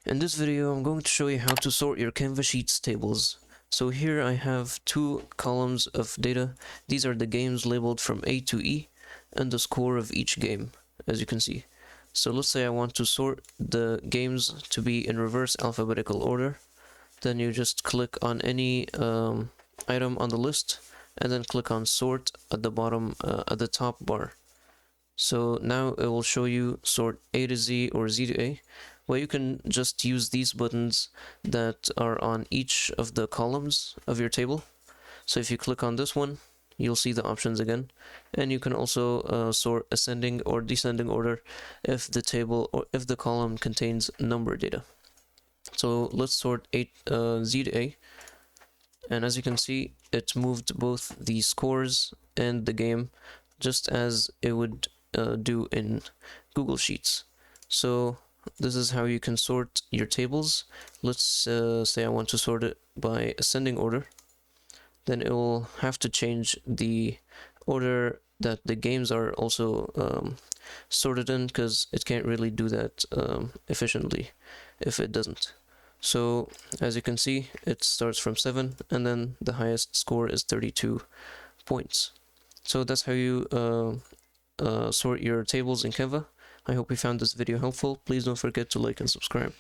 In this video, I'm going to show you how to sort your Canva Sheets tables. So here I have two columns of data. These are the games labeled from A to E and the score of each game, as you can see. So let's say I want to sort the games to be in reverse alphabetical order. Then you just click on any item on the list and then click on sort at the bottom, at the top bar. So now it will show you sort A to Z or Z to A. Well, you can just use these buttons that are on each of the columns of your table. So if you click on this one, you'll see the options again. And you can also sort ascending or descending order if the table or if the column contains number data. So let's sort Z to A. And as you can see, it moved both the scores and the game just as it would do in Google Sheets. So this is how you can sort your tables. Let's say I want to sort it by ascending order. Then it will have to change the order that the games are also sorted in, because it can't really do that efficiently if it doesn't. So as you can see, it starts from 7 and then the highest score is 32 points. So that's how you sort your tables in Canva. I hope you found this video helpful. Please don't forget to like and subscribe.